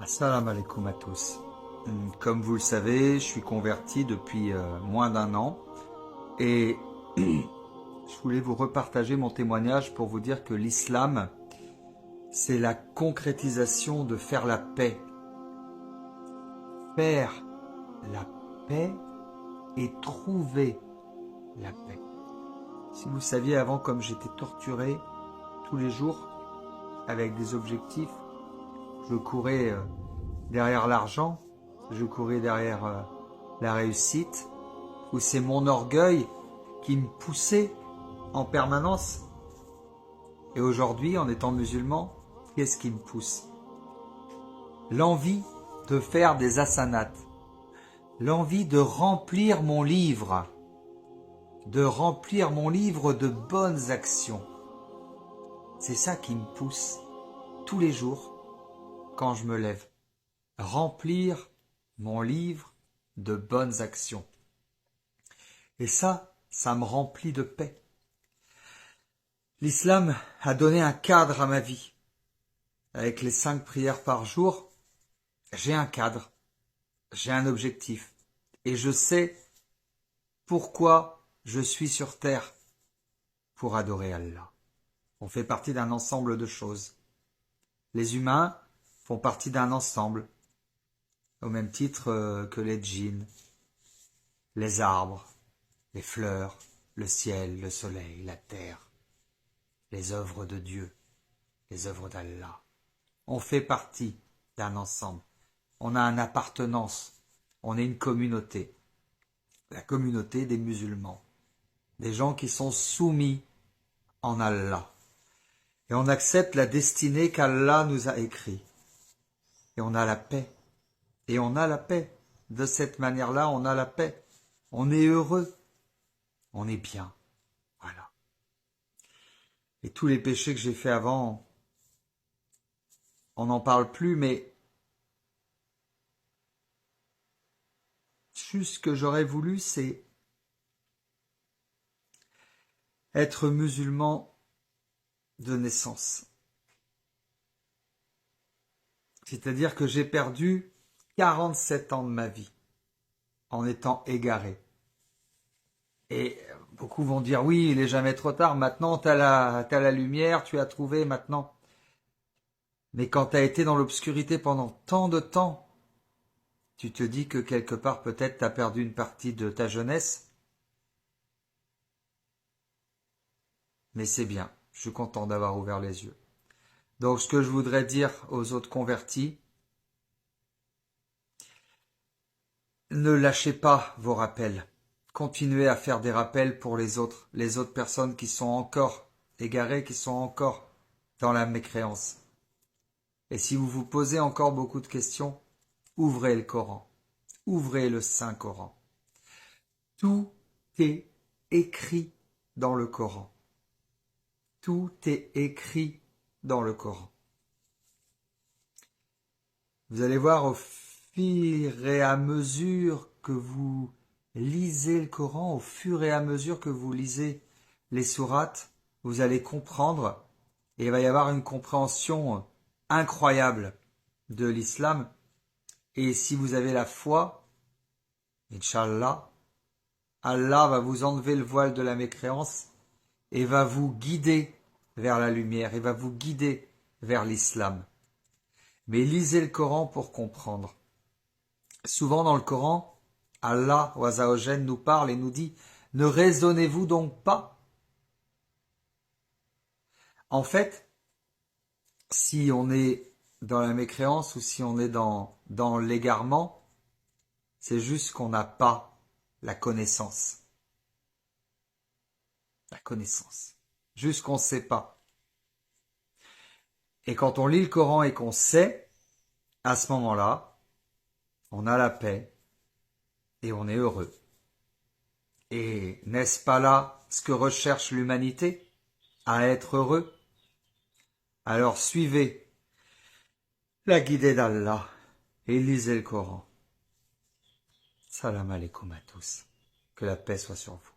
Assalamu alaikum à tous. Comme vous le savez, je suis converti depuis moins d'un an et je voulais vous repartager mon témoignage pour vous dire que l'islam, c'est la concrétisation de faire la paix. Faire la paix et trouver la paix. Si vous saviez avant comme j'étais torturé tous les jours avec des objectifs, je courais derrière l'argent, je courais derrière la réussite, où c'est mon orgueil qui me poussait en permanence. Et aujourd'hui, en étant musulman, qu'est-ce qui me pousse? L'envie de faire des hasanats, l'envie de remplir mon livre de bonnes actions. C'est ça qui me pousse tous les jours quand je me lève. Remplir mon livre de bonnes actions. Et ça me remplit de paix. L'islam a donné un cadre à ma vie. Avec les 5 prières par jour, j'ai un cadre, j'ai un objectif. Et je sais pourquoi je suis sur terre, pour adorer Allah. On fait partie d'un ensemble de choses. Les humains font partie d'un ensemble, au même titre que les djinns, les arbres, les fleurs, le ciel, le soleil, la terre, les œuvres de Dieu, les œuvres d'Allah. On fait partie d'un ensemble. On a une appartenance. On est une communauté. La communauté des musulmans. Des gens qui sont soumis en Allah. Et on accepte la destinée qu'Allah nous a écrite. Et on a la paix. Et on a la paix. De cette manière-là, on a la paix. On est heureux. On est bien. Voilà. Et tous les péchés que j'ai faits avant, on n'en parle plus, mais juste ce que j'aurais voulu, c'est être musulman de naissance. C'est-à-dire que j'ai perdu 47 ans de ma vie en étant égaré. Et beaucoup vont dire, oui, il est jamais trop tard, maintenant t'as la lumière, tu as trouvé maintenant. Mais quand t'as été dans l'obscurité pendant tant de temps, tu te dis que quelque part peut-être t'as perdu une partie de ta jeunesse. Mais c'est bien, je suis content d'avoir ouvert les yeux. Donc ce que je voudrais dire aux autres convertis, ne lâchez pas vos rappels. Continuez à faire des rappels pour les autres personnes qui sont encore égarées, qui sont encore dans la mécréance. Et si vous vous posez encore beaucoup de questions, ouvrez le Coran, ouvrez le Saint-Coran. Tout est écrit dans le Coran. Tout est écrit dans le Coran. Vous allez voir au fur et à mesure que vous lisez le Coran, au fur et à mesure que vous lisez les sourates, vous allez comprendre et il va y avoir une compréhension incroyable de l'islam. Et si vous avez la foi, Inch'Allah, Allah va vous enlever le voile de la mécréance et va vous guider vers la lumière, et va vous guider vers l'islam. Mais lisez le Coran pour comprendre. Souvent dans le Coran, Allah Azza nous parle et nous dit « Ne raisonnez-vous donc pas ?» En fait, si on est dans la mécréance ou si on est dans l'égarement, c'est juste qu'on n'a pas la connaissance. La connaissance. Juste qu'on ne sait pas. Et quand on lit le Coran et qu'on sait, à ce moment-là, on a la paix et on est heureux. Et n'est-ce pas là ce que recherche l'humanité? À être heureux? Alors suivez la guidée d'Allah et lisez le Coran. Salam alaikum à tous. Que la paix soit sur vous.